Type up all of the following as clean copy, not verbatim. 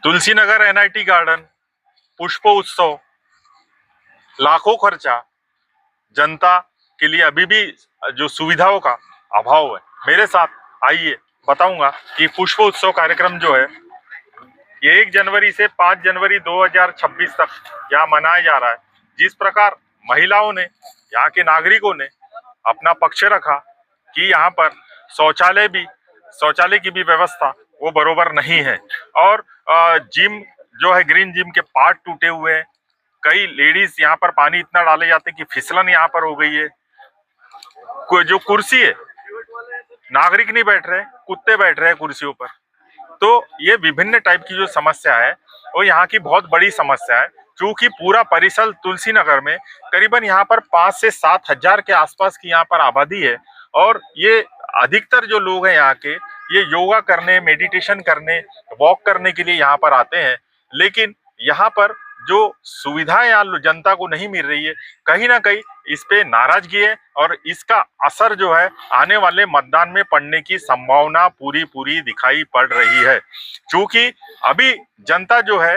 Tulsinagar NIT garden, पुष्प उत्सव, लाखों खर्चा, जनता के लिए अभी भी जो सुविधाओं का अभाव है। मेरे साथ आइए बताऊंगा कि पुष्प उत्सव कार्यक्रम जो है ये 1 जनवरी से 5 जनवरी 2026 तक यहाँ मनाया जा रहा है। जिस प्रकार महिलाओं ने, यहाँ के नागरिकों ने अपना पक्ष रखा कि यहाँ पर शौचालय की भी व्यवस्था वो बरोबर नहीं है, और जिम जो है, ग्रीन जिम के पार्ट टूटे हुए हैं। कई लेडीज यहाँ पर पानी इतना डाले जाते हैं कि फिसलन यहाँ पर हो गई है। जो कुर्सी है, नागरिक नहीं बैठ रहे, कुत्ते बैठ रहे हैं कुर्सियों पर। तो ये विभिन्न टाइप की जो समस्या है वो यहाँ की बहुत बड़ी समस्या है। क्योंकि पूरा परिसर तुलसीनगर में करीबन यहाँ पर 5 से 7 हजार के आसपास की यहाँ पर आबादी है, और ये अधिकतर जो लोग हैं यहाँ के, ये योगा करने, मेडिटेशन करने, वॉक करने के लिए यहाँ पर आते हैं। लेकिन यहाँ पर जो सुविधाएं यहाँ जनता को नहीं मिल रही है, कहीं ना कहीं इस पे नाराजगी है, और इसका असर जो है आने वाले मतदान में पड़ने की संभावना पूरी दिखाई पड़ रही है। क्योंकि अभी जनता जो है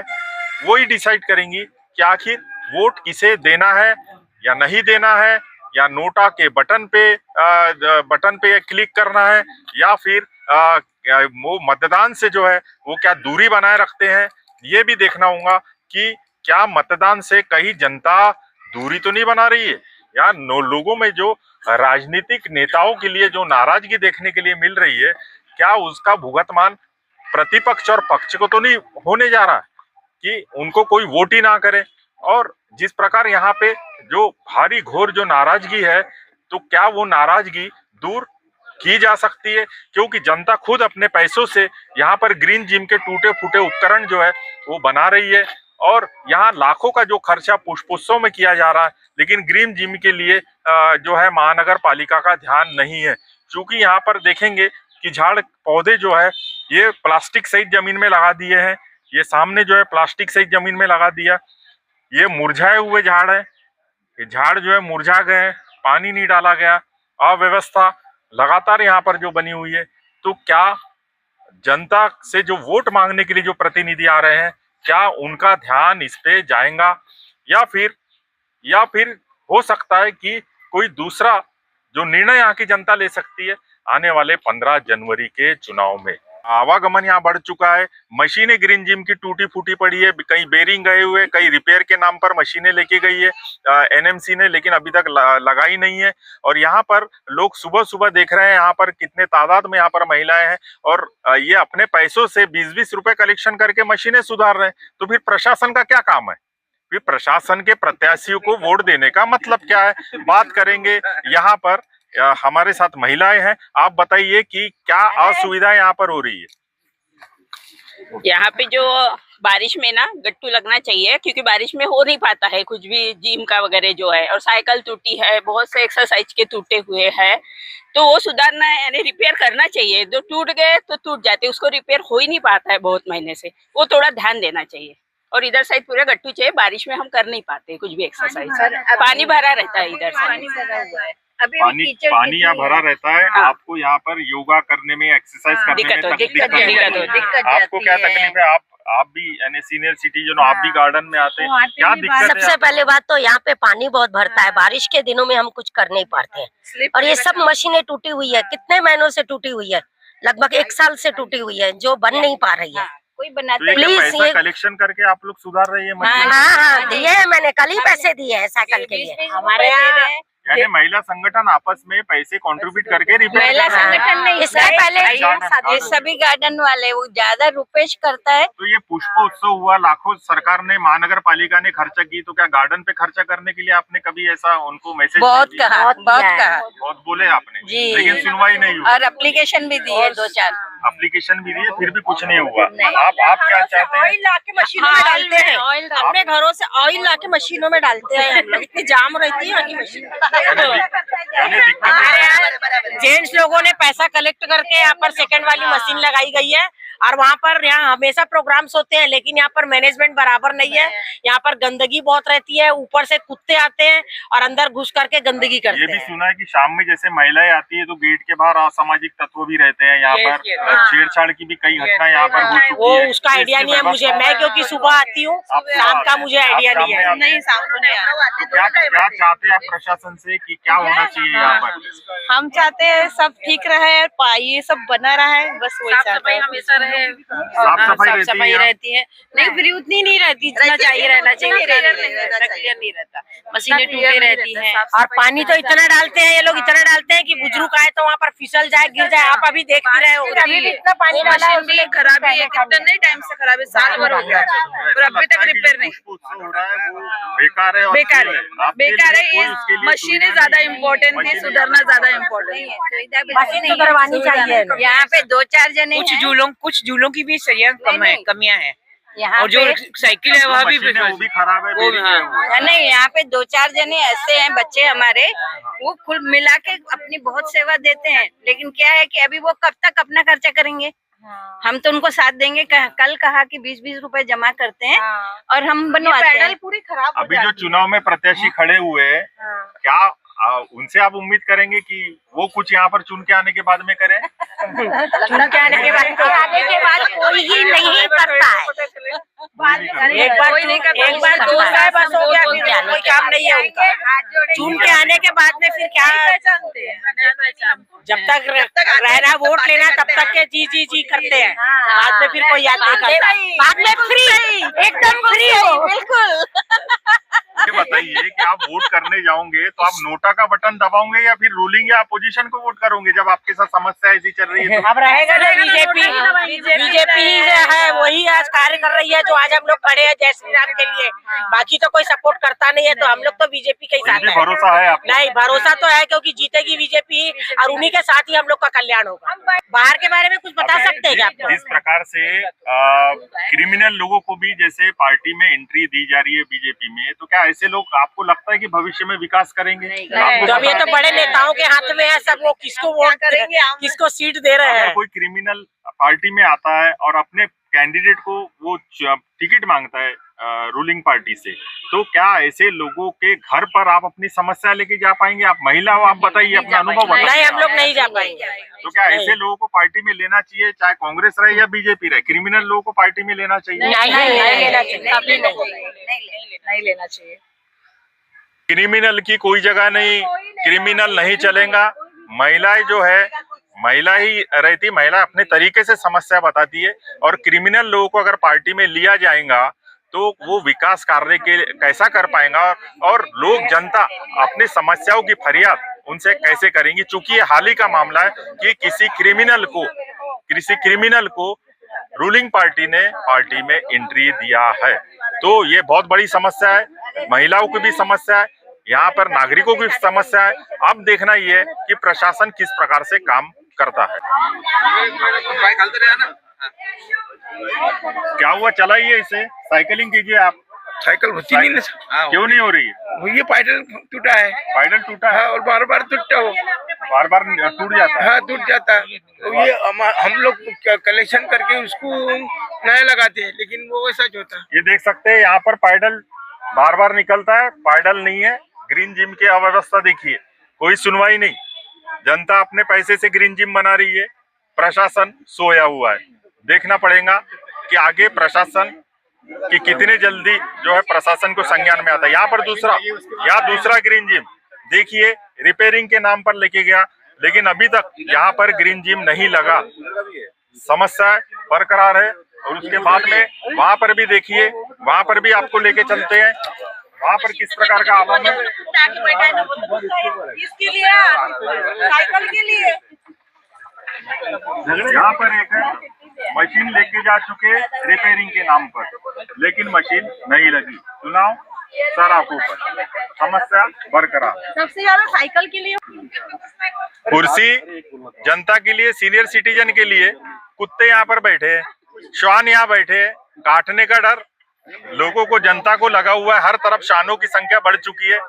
वो ही डिसाइड करेंगी कि आखिर वोट किसे देना है या नहीं देना है, या नोटा के बटन पे क्लिक करना है, या फिर वो मतदान से जो है वो क्या दूरी बनाए रखते हैं। ये भी देखना होगा कि क्या मतदान से कहीं जनता दूरी तो नहीं बना रही है, या लोगों में जो राजनीतिक नेताओं के लिए जो नाराजगी देखने के लिए मिल रही है, क्या उसका भुगतान प्रतिपक्ष और पक्ष को तो नहीं होने जा रहा कि उनको कोई वोट ही ना करे। और जिस प्रकार यहाँ पे जो भारी घोर जो नाराजगी है, तो क्या वो नाराजगी दूर की जा सकती है? क्योंकि जनता खुद अपने पैसों से यहाँ पर ग्रीन जिम के टूटे फूटे उपकरण जो है वो बना रही है, और यहाँ लाखों का जो खर्चा पुष्पोत्सव में किया जा रहा है, लेकिन ग्रीन जिम के लिए जो है महानगर पालिका का ध्यान नहीं है। क्योंकि यहाँ पर देखेंगे कि झाड़ पौधे जो है ये प्लास्टिक सहित जमीन में लगा दिए हैं। ये सामने जो है प्लास्टिक सहित जमीन में लगा दिया। ये मुरझाए हुए झाड़ है, ये झाड़ जो है मुरझा गए, पानी नहीं डाला गया, अव्यवस्था लगातार यहाँ पर जो बनी हुई है। तो क्या जनता से जो वोट मांगने के लिए जो प्रतिनिधि आ रहे हैं, क्या उनका ध्यान इस पे जाएगा, या फिर हो सकता है कि कोई दूसरा जो निर्णय यहाँ की जनता ले सकती है आने वाले 15 जनवरी के चुनाव में। आवागमन यहाँ बढ़ चुका है, मशीनें ग्रीन जिम की टूटी फूटी पड़ी है, कहीं बेरिंग गए हुए, कहीं रिपेयर के नाम पर मशीनें लेके गई है एनएमसी ने, लेकिन अभी तक लगाई नहीं है। और यहाँ पर लोग सुबह सुबह देख रहे हैं यहाँ पर कितने तादाद में यहाँ पर महिलाएं हैं, और ये अपने पैसों से 20-20 रुपए कलेक्शन करके मशीनें सुधार रहे हैं। तो फिर प्रशासन का क्या काम है? फिर प्रशासन के प्रत्याशियों को वोट देने का मतलब क्या है? बात करेंगे यहाँ पर, हमारे साथ महिलाएं हैं। आप बताइए कि क्या असुविधा यहाँ पर हो रही है? यहाँ पे जो बारिश में ना गट्टू लगना चाहिए, क्योंकि बारिश में हो नहीं पाता है कुछ भी, जिम का वगैरह जो है, और साइकिल टूटी है, बहुत से एक्सरसाइज के टूटे हुए हैं। तो वो सुधारना है, यानी रिपेयर करना चाहिए। जो टूट गए तो टूट जाते, उसको रिपेयर हो ही नहीं पाता है बहुत महीने से, वो थोड़ा ध्यान देना चाहिए। और इधर साइड पूरे गट्टू चाहिए, बारिश में हम कर नहीं पाते कुछ भी एक्सरसाइज, पानी भरा रहता है इधर साइड। पानी यहाँ भरा रहता है। हाँ। आपको यहाँ पर योगा करने में, एक्सरसाइज करने में दिक्कत आपको क्या तकलीफ है? आप भी यानी सीनियर सिटीजन, आप भी गार्डन में आते हैं, क्या दिक्कत है? सबसे पहले बात तो यहाँ पे पानी बहुत भरता है, बारिश के दिनों में हम कुछ कर नहीं पाते हैं। और ये सब मशीनें टूटी हुई है, कितने महीनों से टूटी हुई है, लगभग 1 साल से टूटी हुई है, जो बन नहीं पा रही है। कोई बनाता है। प्लीज ये कलेक्शन करके आप लोग सुधार रही है? हाँ, दिए हैं, मैंने कल ही पैसे दिए हैं साइकिल के लिए। हमारे यहाँ यानी महिला संगठन आपस में पैसे कंट्रीब्यूट करके महिला संगठन नहीं, इससे पहले ये सभी गार्डन वाले वो ज्यादा रुपेश करता है। तो ये पुष्प उत्सव हुआ, लाखों सरकार ने, महानगर पालिका ने खर्चा की, तो क्या गार्डन पे खर्चा करने के लिए आपने कभी ऐसा उनको मैसेज? बहुत बोले आपने जी, लेकिन सुनवाई नहीं हुई। और एप्लीकेशन भी दी है 2-4 एप्लीकेशन भी दिए, फिर भी कुछ नहीं हुआ। आप क्या चाहते हैं? ऑयल ला के मशीनों में डालते हैं, अपने घरों से ऑयल ला के मशीनों में डालते हैं। इतनी जाम रहती है मशीन। हमारे यहाँ जेंट्स लोगों ने पैसा कलेक्ट करके यहाँ पर सेकंड वाली मशीन लगाई गई है, और वहाँ पर यहाँ हमेशा प्रोग्राम्स होते हैं, लेकिन यहाँ पर मैनेजमेंट बराबर नहीं है। यहाँ पर गंदगी बहुत रहती है, ऊपर से कुत्ते आते हैं और अंदर घुस करके गंदगी करते हैं। ये भी सुना है कि शाम में जैसे महिलाएं आती है तो गेट के बाहर असामाजिक तत्व भी रहते हैं यहाँ पर, छेड़छाड़ की भी कई घटना यहाँ पर हो चुकी वो है। उसका आइडिया नहीं है मुझे, मैं क्योंकि सुबह आती हूँ, शाम का मुझे आइडिया नहीं है। नहीं, शाम को नहीं आते। क्या क्या चाहते हैं आप प्रशासन से कि क्या होना चाहिए यहाँ पर? हम चाहते हैं सब ठीक रहे, ये सब बना रहे, बस वही चाहते हैं। हमेशा रहे, साफ सफाई रहती है। नहीं, फिर उतनी नहीं रहती जितना चाहिए रहना चाहिए, क्लियर नहीं रहता, मशीनें टूटे रहती हैं। और पानी तो इतना डालते हैं ये लोग, इतना डालते हैं कि बुजुर्ग आए तो वहाँ पर फिसल जाए, गिर जाए। आप अभी देख भी रहे हो, अभी भी इतना पानी डाला है, भी खराब है, कितना नहीं टाइम से खराब है, साल भर हो गया और अभी तक रिपेयर नहीं। हो रहा है वो बेकार है और बेकार है, आपके बेकार लिए है। कोई ये उसके लिए मशीनें सुविधा ज्यादा नहीं है। इम्पोर्टेंट थी, सुधरना ज्यादा इम्पोर्टेंट है। मशीन सुधरवानी चाहिए। यहाँ पे 2-4 जने कुछ झूलों की भी सही कमियां हैं, यहाँ और जो साइकिल है वह भी मशीनें वो भी खराब है, बेरिंग है वो। नहीं, यहाँ पे 2-4 जने ऐसे हैं बच्चे हमारे, वो खुद मिला के अपनी बहुत सेवा देते हैं, लेकिन क्या है कि अभी वो कब तक अपना खर्चा करेंगे। हम तो उनको साथ देंगे। कल कहा कि 20-20 रुपए जमा करते हैं और हम बनवाते हैं। पूरी खराब अभी जो चुनाव में प्रत्याशी खड़े हुए हैं, क्या उनसे आप उम्मीद करेंगे कि वो कुछ यहाँ पर चुन के आने के बाद में करें? चुन के आने के बाद कोई ही नहीं करता है। एक बार 2 साल बस हो गया, फिर कोई काम नहीं है उनका। चुन के आने के बाद में फिर क्या, जब तक रहना वोट लेना तब तक के जी करते हैं, बाद में फिर कोई याद नहीं करता। बाद में फ्री, एकदम फ्री हो, बिल्कुल। ये बताइए कि आप वोट करने जाओगे तो आप नोटा का बटन दबाओगे या फिर रूलिंग या अपोजिशन को वोट करोगे जब आपके साथ समस्या ऐसी चल रही है तो? अब रहेगा ना बीजेपी है, वही आज कार्य कर रही है जो आज हम लोग खड़े हैं जय श्री राम के लिए। बाकी तो कोई सपोर्ट करता नहीं है, तो हम लोग तो बीजेपी के ही साथ मुझे हैं। भरोसा है आपको? नहीं, भरोसा तो है क्योंकि जीतेगी बीजेपी और उन्हीं के साथ ही हम लोग का कल्याण होगा। बाहर के बारे में कुछ बता सकते हैं क्या आप? जिस प्रकार से क्रिमिनल लोगों को भी जैसे पार्टी में एंट्री दी जा रही है बीजेपी में, तो क्या ऐसे लोग आपको लगता है कि भविष्य में विकास करेंगे? तो अब ये तो बड़े नेताओं के हाथ में है सब, वो किसको वोट करेंगे, किसको सीट दे रहे अगर हैं। कोई क्रिमिनल पार्टी में आता है और अपने कैंडिडेट को वो टिकट मांगता है रूलिंग पार्टी से, तो क्या ऐसे लोगों के घर पर आप अपनी समस्या लेके जा पाएंगे? आप महिला हो, आप बताइए, अपना अनुभव नहीं, बताइए। हम लोग नहीं जा पाएंगे। तो क्या ऐसे लोगों को पार्टी में लेना चाहिए, चाहे कांग्रेस रहे या बीजेपी रहे? क्रिमिनल लोगों को पार्टी में लेना चाहिए? नहीं लेना चाहिए, कभी नहीं लेना चाहिए। क्रिमिनल की कोई जगह नहीं, क्रिमिनल नहीं चलेगा। महिलाएं जो है, महिला ही रहती, महिला अपने तरीके से समस्या बताती है, और क्रिमिनल लोगों को अगर पार्टी में लिया जाएगा तो वो विकास कार्य के कैसा कर पाएगा, और लोग जनता अपनी समस्याओं की फरियाद उनसे कैसे करेंगी? चूंकि ये हाल ही का मामला है कि किसी क्रिमिनल को रूलिंग पार्टी ने पार्टी में एंट्री दिया है, तो ये बहुत बड़ी समस्या है। महिलाओं की भी समस्या है, यहाँ पर नागरिकों की समस्या है। अब देखना ये है कि प्रशासन किस प्रकार से काम करता है। क्या हुआ, चलाइए इसे, साइकिलिंग कीजिए आप। साइकिल होती नहीं ना, क्यों नहीं हो रही है? ये पैडल टूटा है, पैडल टूटा है और बार बार टूटता हो, बार बार टूट जाता है। हाँ टूट जाता है। तो ये हम लोग कलेक्शन करके उसको नया लगाते हैं, लेकिन वो वैसा जो होता है। ये देख सकते हैं यहाँ पर पैडल बार बार निकलता है, पैडल नहीं है। ग्रीन जिम की अव्यवस्था देखिए, कोई सुनवाई नहीं, जनता अपने पैसे से ग्रीन जिम बना रही है, प्रशासन सोया हुआ है। देखना पड़ेगा कि आगे प्रशासन कि कितने जल्दी जो है प्रशासन को संज्ञान में आता है। यहाँ पर दूसरा ग्रीन जिम देखिए, रिपेयरिंग के नाम पर लेके गया, लेकिन अभी तक यहाँ पर ग्रीन जिम नहीं लगा। समस्या बरकरार है। और उसके बाद में वहां पर भी देखिए, वहां पर भी आपको लेके चलते हैं, वहां पर किस प्रकार का आवाम है। इसके लिए, साइकिल के लिए यहाँ पर एक मशीन लेके जा चुके रिपेयरिंग के नाम पर, लेकिन मशीन नहीं लगी। चुनाव सर आपको पर, समस्या बरकरार। सबसे ज्यादा साइकिल के लिए कुर्सी जनता के लिए, सीनियर सिटीजन के लिए, कुत्ते यहाँ पर बैठे हैं, श्वान यहाँ बैठे हैं, काटने का डर लोगों को, जनता को लगा हुआ है। हर तरफ श्वानों की संख्या बढ़ चुकी है।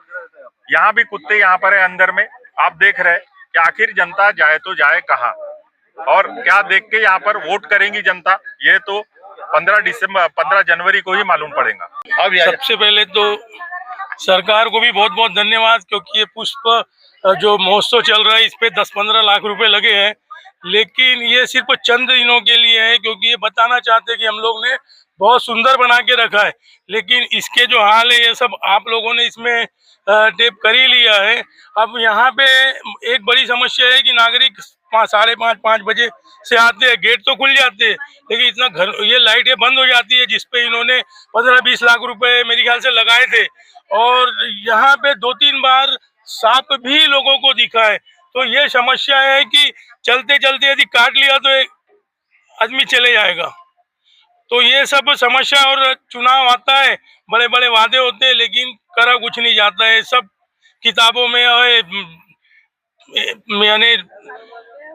यहाँ भी कुत्ते यहाँ पर है अंदर में। आप देख रहे हैं कि आखिर जनता जाए तो जाए कहाँ, और क्या देख के यहाँ पर वोट करेंगी जनता, ये तो 15 जनवरी को ही मालूम पड़ेगा। अब सबसे पहले तो सरकार को भी बहुत बहुत धन्यवाद, क्योंकि ये पुष्प जो महोत्सव चल रहा है इस पे 10-15 लाख रुपए लगे हैं, लेकिन ये सिर्फ चंद दिनों के लिए है, क्योंकि ये बताना चाहते हैं कि हम लोग ने बहुत सुंदर बना के रखा है, लेकिन इसके जो हाल है ये सब आप लोगों ने इसमें टेप कर ही लिया है। अब यहाँ पे एक बड़ी समस्या है कि नागरिक 5:30-5 बजे से आते हैं, गेट तो खुल जाते हैं, लेकिन इतना घर ये लाइटें बंद हो जाती है जिसपे इन्होंने 15-20 लाख रुपए मेरे ख्याल से लगाए थे, और यहाँ पे 2-3 बार सांप भी लोगों को दिखा है। तो ये समस्या है कि चलते चलते यदि काट लिया तो एक आदमी चले जाएगा। तो ये सब समस्या, और चुनाव आता है, बड़े बड़े वादे होते हैं लेकिन करा कुछ नहीं जाता है, सब किताबों में यानी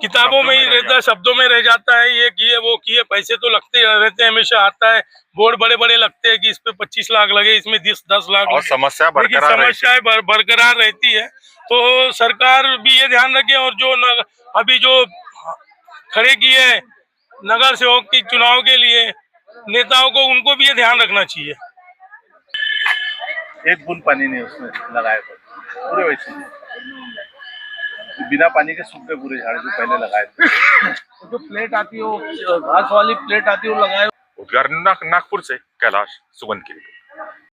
किताबों में ही रहता है, शब्दों में रह जाता है। ये किए वो किए, पैसे तो लगते रहते हैं, हमेशा आता है बोर्ड बड़े बड़े लगते हैं कि इस पे 25 लाख लगे, इसमें 10 लाख और लगे, समस्या लेकिन बरकरार रहती है। समस्याएं बरकरार रहती है। तो सरकार भी ये ध्यान रखे, और जो अभी जो खड़े किए हैं नगर सेवक की चुनाव के लिए नेताओं को, उनको भी ये ध्यान रखना चाहिए। एक बूंद पानी नहीं उसमें लगाए थे, पूरे वैसे ही। बिना पानी के सूख गए पूरे झाड़ जो पहले लगाए थे। जो प्लेट आती है वो घास वाली प्लेट आती है वो लगाए। नागपुर से कैलाश, सुगंध की रिपोर्ट।